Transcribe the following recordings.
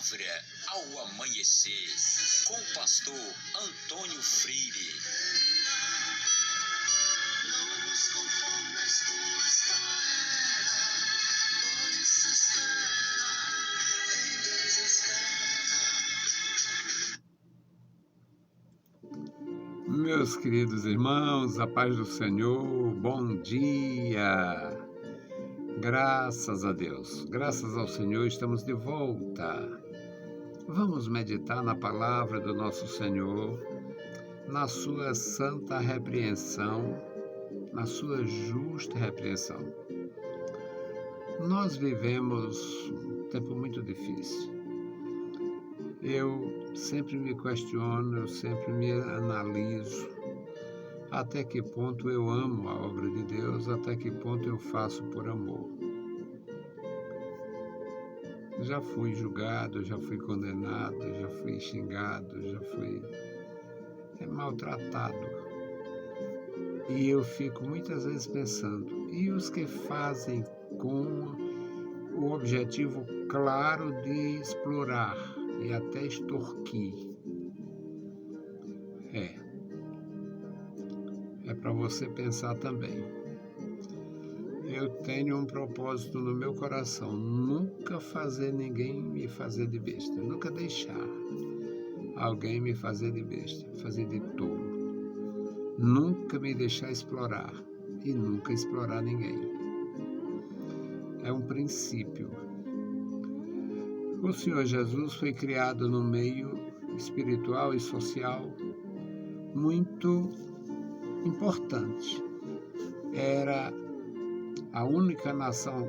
Palavra ao Amanhecer, com o pastor Antônio Freire. Não nos conformes com esta era, por isso espera, em Deus espera. Meus queridos irmãos, a paz do Senhor, bom dia! Graças a Deus, graças ao Senhor, estamos de volta. Vamos meditar na palavra do nosso Senhor, na sua santa repreensão, na sua justa repreensão. Nós vivemos um tempo muito difícil. Eu sempre me questiono, eu sempre me analiso. Até que ponto eu amo a obra de Deus, até que ponto eu faço por amor. Já fui julgado, já fui condenado, já fui xingado, já fui maltratado. E eu fico muitas vezes pensando, e os que fazem com o objetivo claro de explorar e até extorquir? É para você pensar também. Eu tenho um propósito no meu coração, nunca fazer ninguém me fazer de besta, nunca deixar alguém me fazer de besta, fazer de tolo, nunca me deixar explorar e nunca explorar ninguém. É um princípio. O Senhor Jesus foi criado no meio espiritual e social muito importante. Era a única nação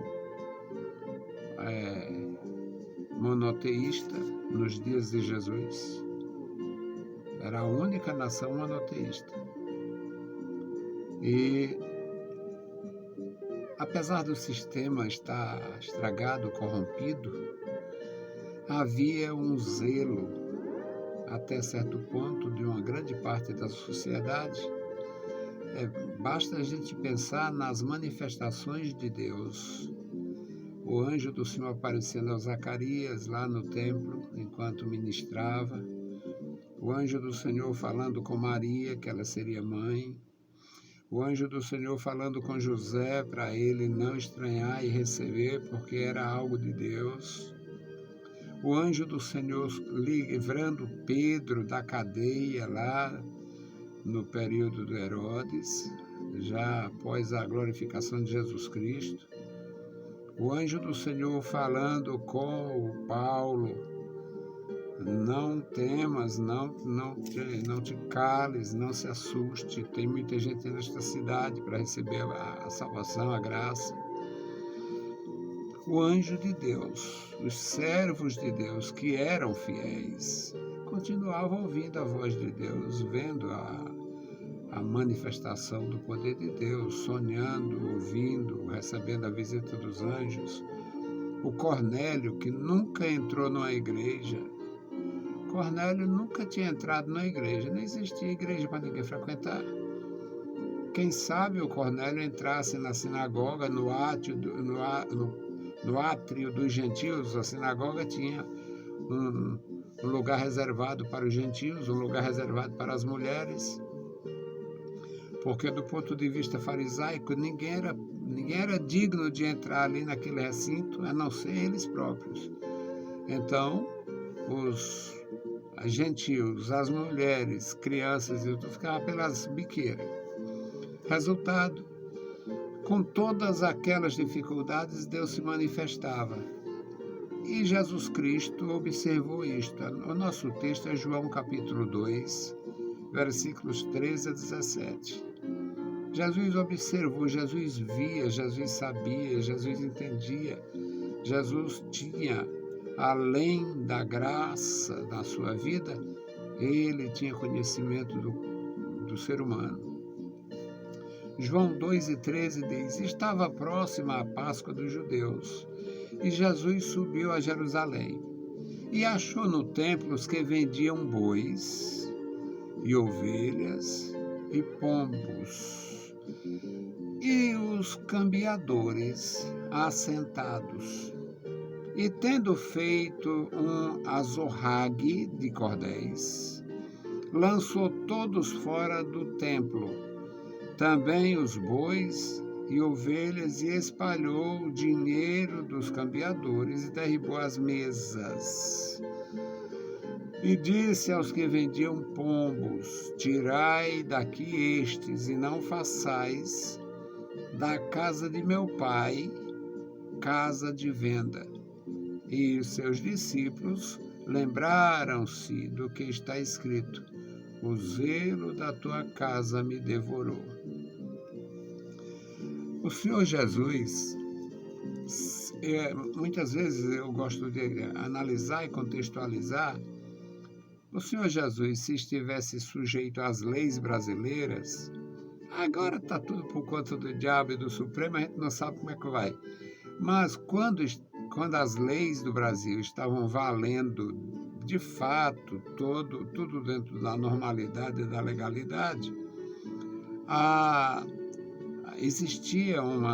monoteísta nos dias de Jesus. Era a única nação monoteísta. E, apesar do sistema estar estragado, corrompido, havia um zelo, até certo ponto, de uma grande parte da sociedade. Basta a gente pensar nas manifestações de Deus. O anjo do Senhor aparecendo a Zacarias lá no templo, enquanto ministrava. O anjo do Senhor falando com Maria, que ela seria mãe. O anjo do Senhor falando com José, para ele não estranhar e receber, porque era algo de Deus. O anjo do Senhor livrando Pedro da cadeia lá no período de Herodes, já após a glorificação de Jesus Cristo. O anjo do Senhor falando com o Paulo, não temas, não te cales, não se assuste, tem muita gente nesta cidade para receber a salvação, a graça. O anjo de Deus, os servos de Deus que eram fiéis, continuavam ouvindo a voz de Deus, vendo a manifestação do poder de Deus, sonhando, ouvindo, recebendo a visita dos anjos. O Cornélio, que nunca entrou numa igreja, Cornélio nunca tinha entrado na igreja, não existia igreja para ninguém frequentar. Quem sabe o Cornélio entrasse na sinagoga, no átrio dos gentios. A sinagoga tinha um lugar reservado para os gentios, um lugar reservado para as mulheres, porque do ponto de vista farisaico ninguém era digno de entrar ali naquele recinto, a não ser eles próprios. Então, os gentios, as mulheres, crianças, ficavam pelas biqueiras. Resultado, com todas aquelas dificuldades, Deus se manifestava. E Jesus Cristo observou isto. O nosso texto é João capítulo 2, versículos 13 a 17. Jesus observou, Jesus via, Jesus sabia, Jesus entendia. Jesus tinha, além da graça na sua vida, ele tinha conhecimento do ser humano. João 2:13 diz: estava próxima a Páscoa dos judeus, e Jesus subiu a Jerusalém, e achou no templo os que vendiam bois, e ovelhas, e pombos, e os cambiadores assentados. E tendo feito um azorrague de cordéis, lançou todos fora do templo, também os bois e ovelhas, e espalhou o dinheiro dos cambiadores e derribou as mesas. E disse aos que vendiam pombos: tirai daqui estes, e não façais da casa de meu pai casa de venda. E os seus discípulos lembraram-se do que está escrito: o zelo da tua casa me devorou. O Senhor Jesus, muitas vezes eu gosto de analisar e contextualizar. O Senhor Jesus, se estivesse sujeito às leis brasileiras, agora está tudo por conta do diabo e do Supremo, a gente não sabe como é que vai. Mas quando as leis do Brasil estavam valendo de fato, tudo dentro da normalidade e da legalidade, existia um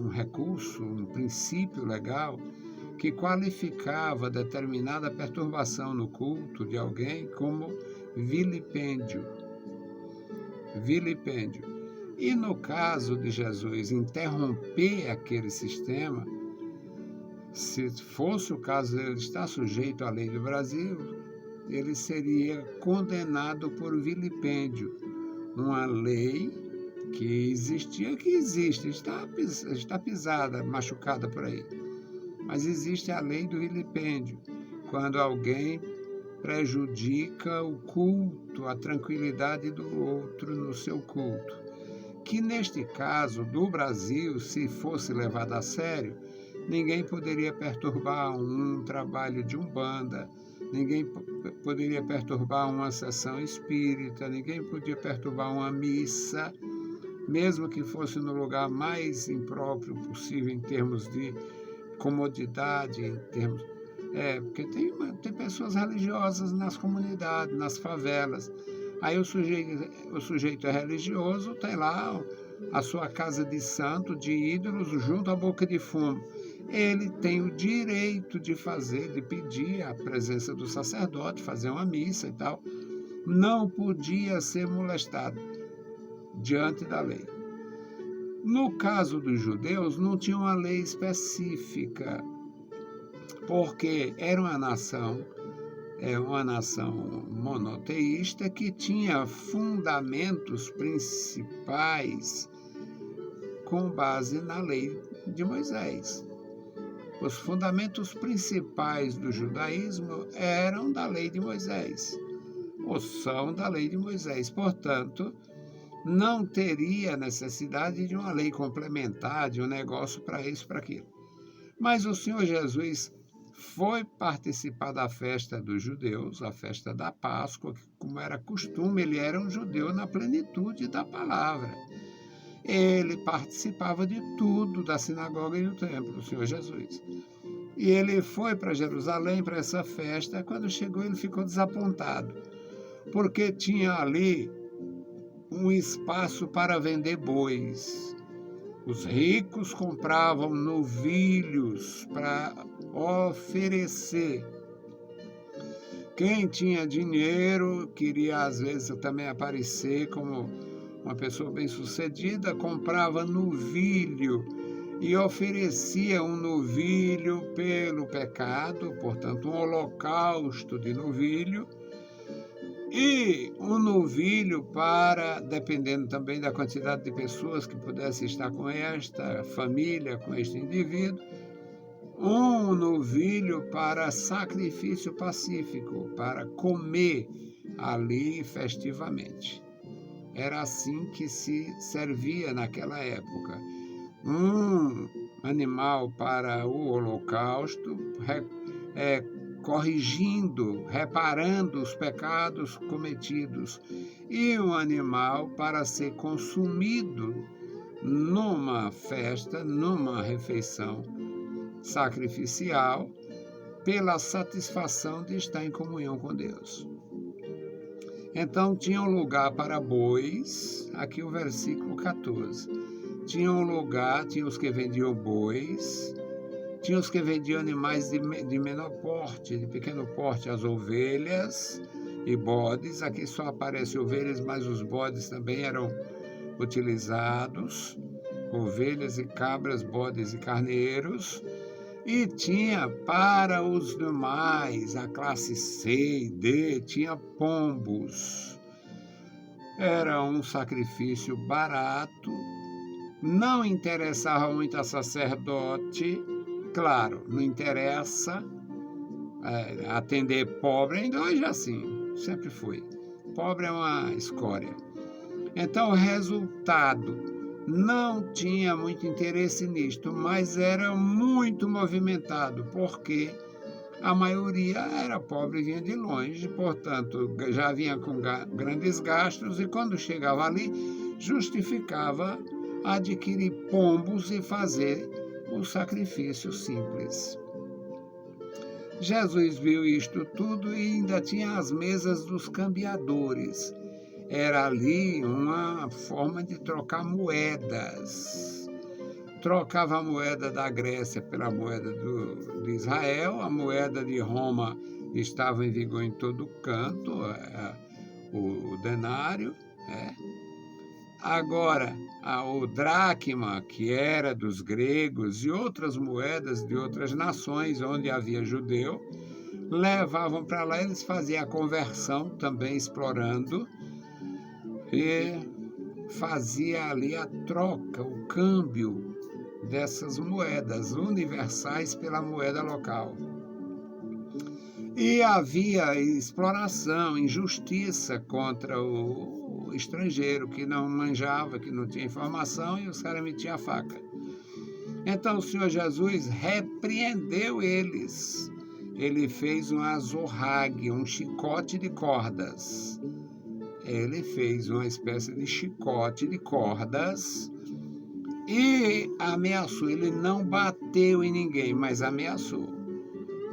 recurso, um princípio legal que qualificava determinada perturbação no culto de alguém como vilipêndio. E no caso de Jesus interromper aquele sistema, se fosse o caso de ele estar sujeito à lei do Brasil, ele seria condenado por vilipêndio. Uma lei que existia, que existe, está pisada, machucada por aí. Mas existe a lei do vilipêndio, quando alguém prejudica o culto, a tranquilidade do outro no seu culto. Que neste caso do Brasil, se fosse levado a sério, ninguém poderia perturbar um trabalho de umbanda, ninguém poderia perturbar uma sessão espírita, ninguém podia perturbar uma missa, mesmo que fosse no lugar mais impróprio possível em termos de comodidade, em termos... porque tem pessoas religiosas nas comunidades, nas favelas. Aí o sujeito é religioso, tem lá a sua casa de santo, de ídolos, junto à boca de fumo. Ele tem o direito de pedir a presença do sacerdote, fazer uma missa e tal. Não podia ser molestado diante da lei. No caso dos judeus, não tinha uma lei específica, porque era uma nação monoteísta que tinha fundamentos principais com base na lei de Moisés. Os fundamentos principais do judaísmo eram da lei de Moisés, ou são da lei de Moisés. Portanto, não teria necessidade de uma lei complementar, de um negócio para isso, para aquilo. Mas o Senhor Jesus foi participar da festa dos judeus, a festa da Páscoa, que, como era costume, ele era um judeu na plenitude da palavra. Ele participava de tudo da sinagoga e do templo, o Senhor Jesus. E ele foi para Jerusalém, para essa festa. Quando chegou, ele ficou desapontado, porque tinha ali um espaço para vender bois. Os ricos compravam novilhos para oferecer. Quem tinha dinheiro, queria às vezes também aparecer como uma pessoa bem-sucedida, comprava novilho e oferecia um novilho pelo pecado, portanto, um holocausto de novilho, e um novilho para, dependendo também da quantidade de pessoas que pudesse estar com esta família, com este indivíduo, um novilho para sacrifício pacífico, para comer ali festivamente. Era assim que se servia naquela época. Um animal para o holocausto, corrigindo, reparando os pecados cometidos, e um animal para ser consumido numa festa, numa refeição sacrificial, pela satisfação de estar em comunhão com Deus. Então tinha um lugar para bois, aqui o versículo 14. tinha um lugar, tinha os que vendiam bois, tinha os que vendiam animais de menor porte, de pequeno porte, as ovelhas e bodes. Aqui só aparecem ovelhas, mas os bodes também eram utilizados, ovelhas e cabras, bodes e carneiros. E tinha para os demais, a classe C e D, tinha pombos. Era um sacrifício barato, não interessava muito a sacerdote. Claro, não interessa atender pobre, ainda hoje é assim, sempre foi. Pobre é uma escória. Então, o resultado, não tinha muito interesse nisto, mas era muito movimentado, porque a maioria era pobre e vinha de longe, portanto, já vinha com grandes gastos, e quando chegava ali, justificava adquirir pombos e fazer o sacrifício simples. Jesus viu isto tudo e ainda tinha as mesas dos cambiadores. Era ali uma forma de trocar moedas. Trocava a moeda da Grécia pela moeda de Israel, a moeda de Roma estava em vigor em todo canto, o denário. Agora, o dracma, que era dos gregos, e outras moedas de outras nações onde havia judeu, levavam para lá, eles faziam a conversão, também explorando, e fazia ali a troca, o câmbio dessas moedas universais pela moeda local. E havia exploração, injustiça contra o estrangeiro que não manjava, que não tinha informação, e os caras metiam a faca. Então o Senhor Jesus repreendeu eles. Ele fez um azorrague, um chicote de cordas. Ele fez uma espécie de chicote de cordas e ameaçou. Ele não bateu em ninguém, mas ameaçou.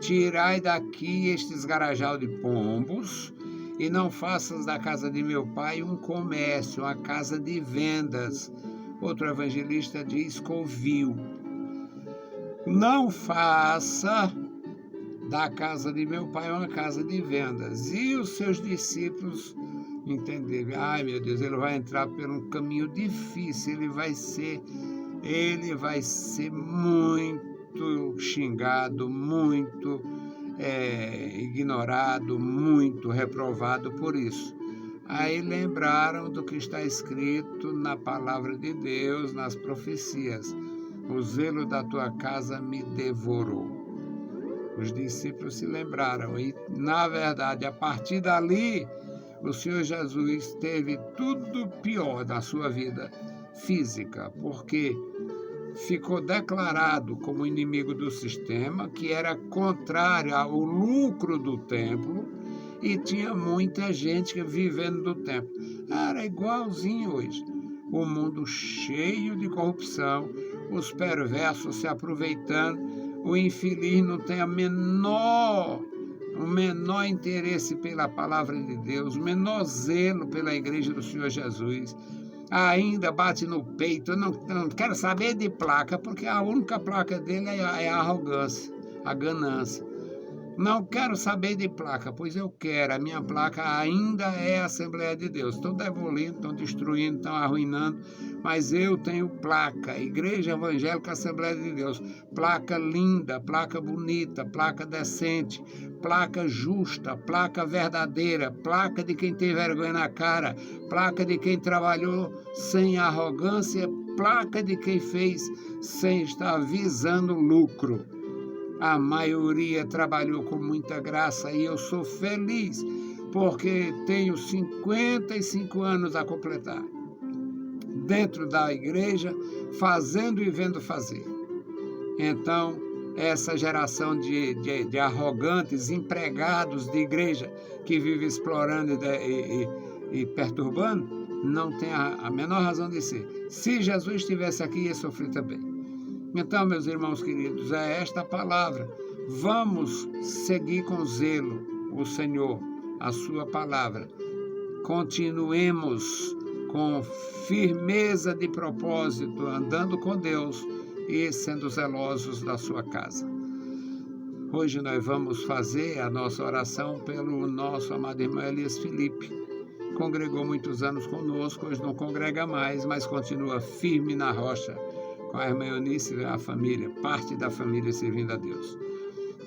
Tirai daqui este esgarajal de pombos e não faças da casa de meu pai um comércio, uma casa de vendas. Outro evangelista diz covil. Não faça da casa de meu pai uma casa de vendas. E os seus discípulos entenderam, ai meu Deus, ele vai entrar por um caminho difícil, ele vai ser muito xingado, muito ignorado, muito reprovado por isso. Aí lembraram do que está escrito na palavra de Deus, nas profecias: o zelo da tua casa me devorou. Os discípulos se lembraram e, na verdade, a partir dali, o Senhor Jesus teve tudo pior na sua vida física, porque ficou declarado como inimigo do sistema, que era contrário ao lucro do templo, e tinha muita gente vivendo do templo. Era igualzinho hoje. O mundo cheio de corrupção, os perversos se aproveitando, o infeliz não tem o menor interesse pela palavra de Deus, o menor zelo pela igreja do Senhor Jesus. Ainda bate no peito, não quero saber de placa, porque a única placa dele é a arrogância, a ganância. Não quero saber de placa, pois eu quero, a minha placa ainda é a Assembleia de Deus. Estão demolindo, estão destruindo, estão arruinando, mas eu tenho placa, Igreja Evangélica Assembleia de Deus. Placa linda, placa bonita, placa decente, placa justa, placa verdadeira, placa de quem tem vergonha na cara, placa de quem trabalhou sem arrogância, placa de quem fez sem estar visando lucro. A maioria trabalhou com muita graça e eu sou feliz porque tenho 55 anos a completar dentro da igreja, fazendo e vendo fazer. Então, essa geração de arrogantes empregados de igreja que vive explorando e perturbando, não tem a menor razão de ser. Se Jesus estivesse aqui, ia sofrer também. Então, meus irmãos queridos, é esta palavra. Vamos seguir com zelo o Senhor, a sua palavra. Continuemos com firmeza de propósito, andando com Deus e sendo zelosos da sua casa. Hoje nós vamos fazer a nossa oração pelo nosso amado irmão Elias Felipe. Congregou muitos anos conosco, hoje não congrega mais, mas continua firme na rocha, com a irmã Eunice e a família, parte da família servindo a Deus.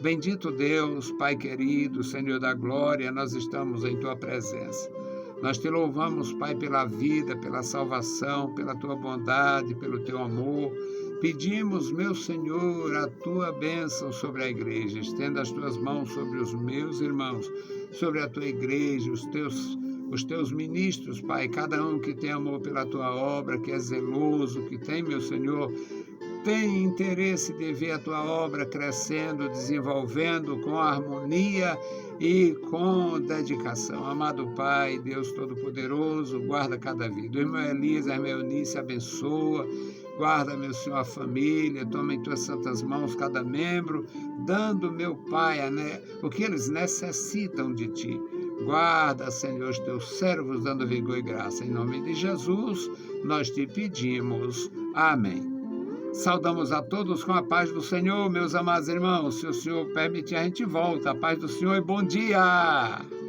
Bendito Deus, Pai querido, Senhor da glória, nós estamos em Tua presença. Nós Te louvamos, Pai, pela vida, pela salvação, pela Tua bondade, pelo Teu amor. Pedimos, meu Senhor, a Tua bênção sobre a igreja. Estenda as Tuas mãos sobre os meus irmãos, sobre a Tua igreja, os Teus ministros, Pai, cada um que tem amor pela Tua obra, que é zeloso, que tem, meu Senhor, tem interesse de ver a Tua obra crescendo, desenvolvendo com harmonia e com dedicação. Amado Pai, Deus Todo-Poderoso, guarda cada vida. O irmão Elias, a irmã Eunice, abençoa. Guarda, meu Senhor, a família, toma em Tuas santas mãos cada membro, dando, meu Pai, o que eles necessitam de Ti. Guarda, Senhor, os Teus servos, dando vigor e graça. Em nome de Jesus, nós Te pedimos. Amém. Saudamos a todos com a paz do Senhor, meus amados irmãos. Se o Senhor permitir, a gente volta. A paz do Senhor e bom dia!